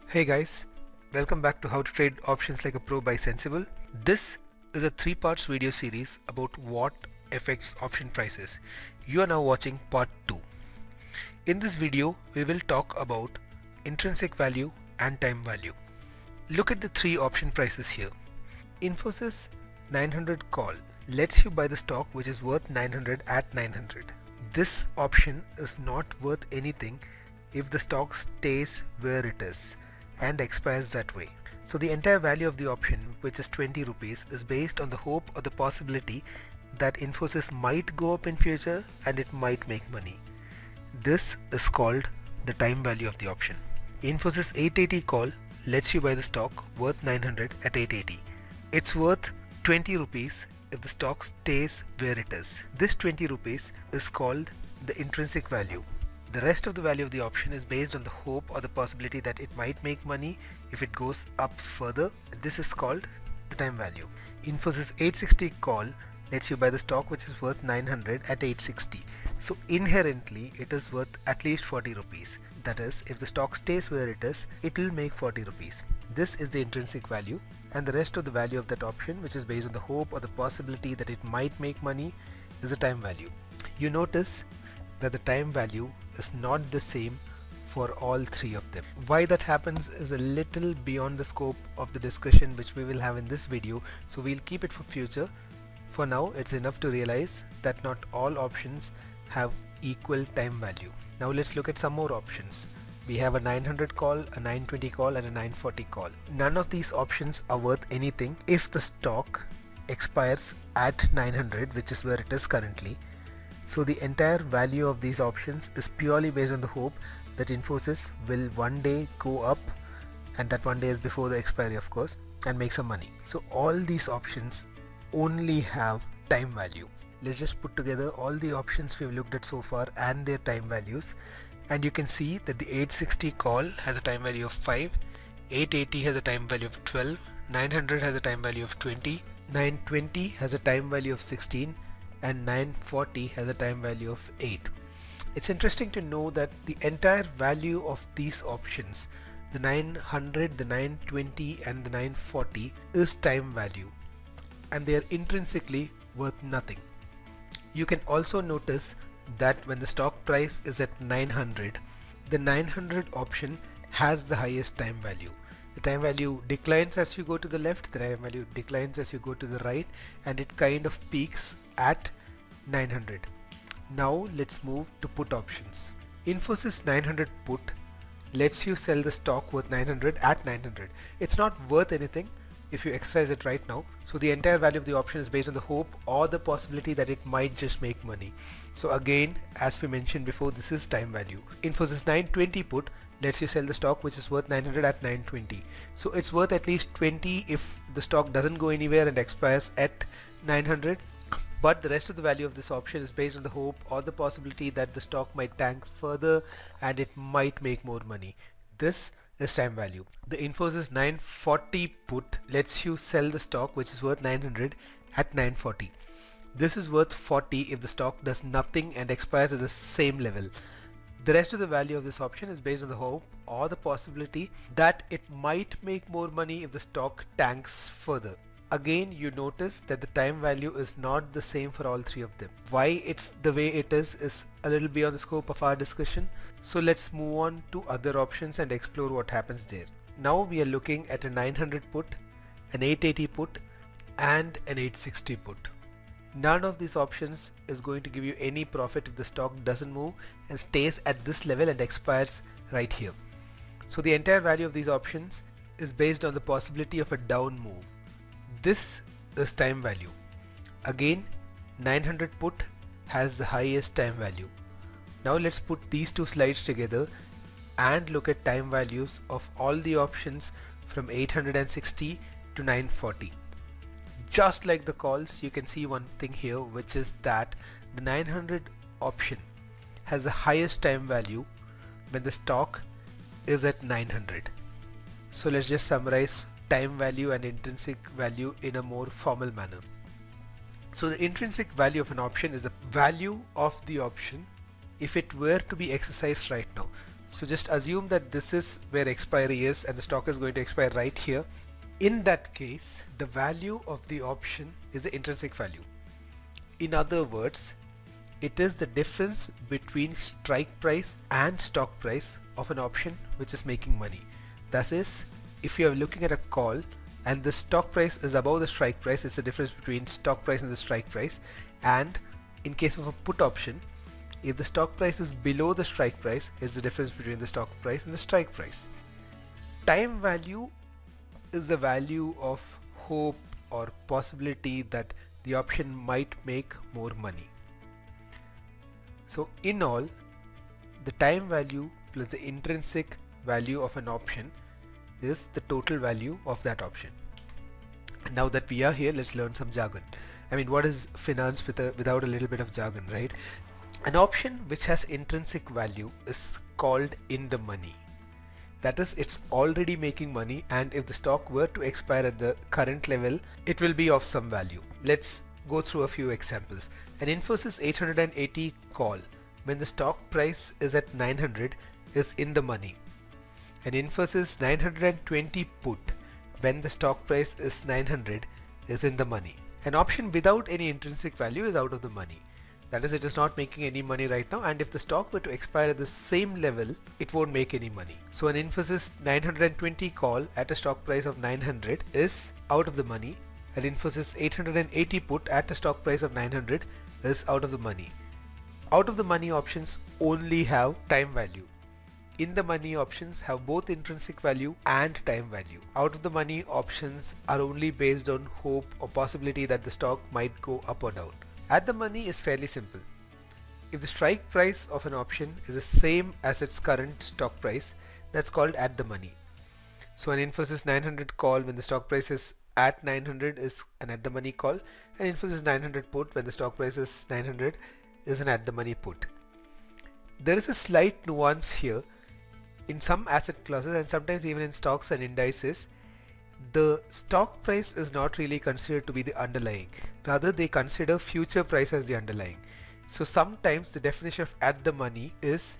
Hey guys, welcome back to How to Trade Options Like a Pro by Sensibull. This is a 3 parts video series about what affects option prices. You are now watching part 2. In this video, we will talk about intrinsic value and time value. Look at the 3 option prices here. Infosys 900 call lets you buy the stock which is worth 900 at 900. This option is not worth anything if the stock stays where it is and expires that way. So the entire value of the option, which is 20 rupees, is based on the hope or the possibility that Infosys might go up in future and it might make money. This is called the time value of the option. Infosys 880 call lets you buy the stock worth 900 at 880. It's worth 20 rupees if the stock stays where it is. This 20 rupees is called the intrinsic value. The rest of the value of the option is based on the hope or the possibility that it might make money if it goes up further. This is called the time value. Infosys 860 call lets you buy the stock which is worth 900 at 860. So inherently it is worth at least 40 rupees. That is, if the stock stays where it is, it will make 40 rupees. This is the intrinsic value, and the rest of the value of that option, which is based on the hope or the possibility that it might make money, is the time value. You notice that the time value is not the same for all 3 of them. Why that happens is a little beyond the scope of the discussion which we will have in this video, so we'll keep it for future. For now, it's enough to realize that not all options have equal time value. Now let's look at some more options. We have a 900 call, a 920 call and a 940 call. None of these options are worth anything if the stock expires at 900, which is where it is currently. So the entire value of these options is purely based on the hope that Infosys will one day go up, and that one day is before the expiry of course, and make some money. So all these options only have time value. Let's just put together all the options we've looked at so far and their time values, and you can see that the 860 call has a time value of 5, 880 has a time value of 12, 900 has a time value of 20, 920 has a time value of 16, and 940 has a time value of 8. It's interesting to know that the entire value of these options, the 900, the 920 and the 940, is time value, and they are intrinsically worth nothing. You can also notice that when the stock price is at 900, the 900 option has the highest time value. The time value declines as you go to the left, the time value declines as you go to the right, and it kind of peaks at 900. Now let's move to put options. Infosys 900 put lets you sell the stock worth 900 at 900. It's not worth anything if you exercise it right now, so the entire value of the option is based on the hope or the possibility that it might just make money. So again, as we mentioned before, this is time value. Infosys 920 put lets you sell the stock which is worth 900 at 920. So it's worth at least 20 if the stock doesn't go anywhere and expires at 900. But the rest of the value of this option is based on the hope or the possibility that the stock might tank further and it might make more money. This is time value. The Infosys 940 put lets you sell the stock which is worth 900 at 940. This is worth 40 if the stock does nothing and expires at the same level. The rest of the value of this option is based on the hope or the possibility that it might make more money if the stock tanks further. Again, you notice that the time value is not the same for all 3 of them. Why it's the way it is a little beyond the scope of our discussion. So let's move on to other options and explore what happens there. Now we are looking at a 900 put, an 880 put and an 860 put. None of these options is going to give you any profit if the stock doesn't move and stays at this level and expires right here. So the entire value of these options is based on the possibility of a down move. This is time value. Again, 900 put has the highest time value. Now let's put these 2 slides together and look at time values of all the options from 860 to 940. Just like the calls, you can see one thing here, which is that the 900 option has the highest time value when the stock is at 900. So let's just summarize time value and intrinsic value in a more formal manner. So the intrinsic value of an option is the value of the option if it were to be exercised right now. So just assume that this is where expiry is and the stock is going to expire right here. In that case, the value of the option is the intrinsic value. In other words, it is the difference between strike price and stock price of an option which is making money. That is, if you are looking at a call and the stock price is above the strike price, it's the difference between stock price and the strike price. And in case of a put option, if the stock price is below the strike price, it's the difference between the stock price and the strike price. Time value is the value of hope or possibility that the option might make more money. So in all, the time value plus the intrinsic value of an option is the total value of that option. And now that we are here, let's learn some jargon. I mean, what is finance without a little bit of jargon, right? An option which has intrinsic value is called in the money. That is, it's already making money, and if the stock were to expire at the current level, it will be of some value. Let's go through a few examples. An Infosys 880 call when the stock price is at 900 is in the money. An Infosys 920 put when the stock price is 900 is in the money. An option without any intrinsic value is out of the money. That is, it is not making any money right now, and if the stock were to expire at the same level, it won't make any money. So an Infosys 920 call at a stock price of 900 is out of the money. An Infosys 880 put at a stock price of 900 is out of the money. Out of the money options only have time value. In the money options have both intrinsic value and time value. Out of the money options are only based on hope or possibility that the stock might go up or down. At the money is fairly simple. If the strike price of an option is the same as its current stock price, that's called at the money. So an Infosys 900 call when the stock price is at 900 is an at the money call. An Infosys 900 put when the stock price is 900 is an at the money put. There is a slight nuance here. In some asset classes and sometimes even in stocks and indices, the stock price is not really considered to be the underlying. Rather, they consider future price as the underlying. So sometimes the definition of at the money is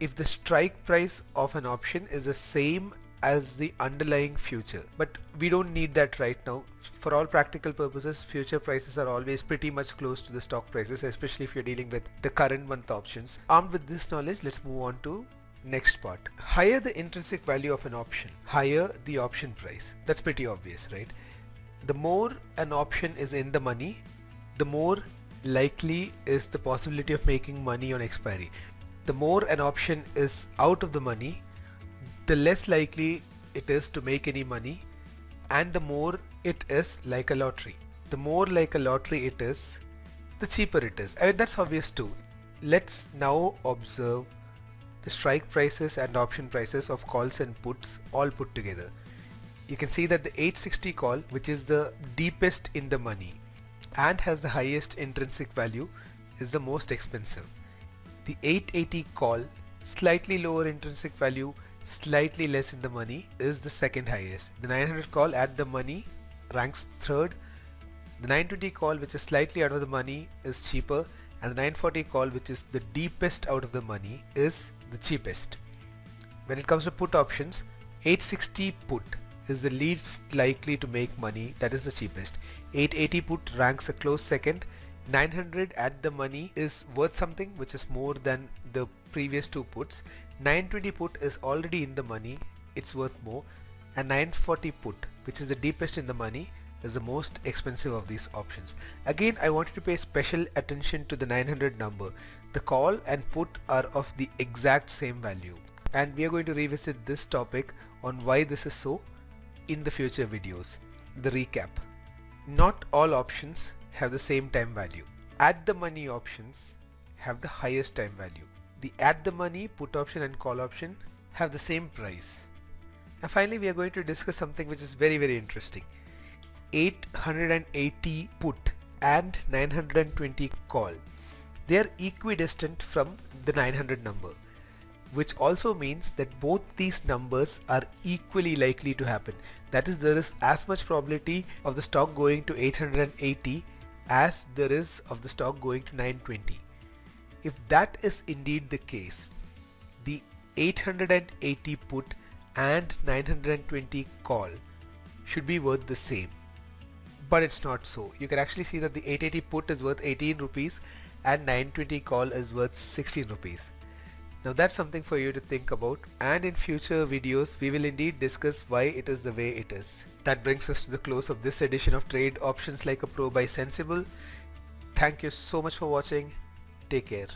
if the strike price of an option is the same as the underlying future. But we don't need that right now. For all practical purposes, future prices are always pretty much close to the stock prices, especially if you're dealing with the current month options. Armed with this knowledge, let's move on to next part. Higher the intrinsic value of an option, higher the option price. That's pretty obvious, right? The more an option is in the money, the more likely is the possibility of making money on expiry. The more an option is out of the money, the less likely it is to make any money, and the more it is like a lottery. The more like a lottery it is, the cheaper it is. I mean, that's obvious too. Let's now observe the strike prices and option prices of calls and puts all put together. You can see that the 860 call, which is the deepest in the money and has the highest intrinsic value, is the most expensive. The 880 call, slightly lower intrinsic value, slightly less in the money, is the second highest. The 900 call at the money ranks third. The 920 call, which is slightly out of the money, is cheaper, and the 940 call, which is the deepest out of the money, is the cheapest. When it comes to put options, 860 put is the least likely to make money, that is the cheapest. 880 put ranks a close second. 900 at the money is worth something, which is more than the previous two puts. 920 put is already in the money, it's worth more. And 940 put, which is the deepest in the money, is the most expensive of these options. Again, I wanted to pay special attention to the 900 number. The call and put are of the exact same value, and we are going to revisit this topic on why this is so in the future videos. The recap: not all options have the same time value. At the money options have the highest time value. The at the money put option and call option have the same price. And finally, we are going to discuss something which is very, very interesting. 880 put and 920 call. They are equidistant from the 900 number, which also means that both these numbers are equally likely to happen. That is, there is as much probability of the stock going to 880 as there is of the stock going to 920. If that is indeed the case, the 880 put and 920 call should be worth the same. But it's not so. You can actually see that the 880 put is worth 18 rupees and 920 call is worth 16 rupees. Now that's something for you to think about, and in future videos we will indeed discuss why it is the way it is. That brings us to the close of this edition of Trade Options Like a Pro by Sensibull. Thank you so much for watching. Take care.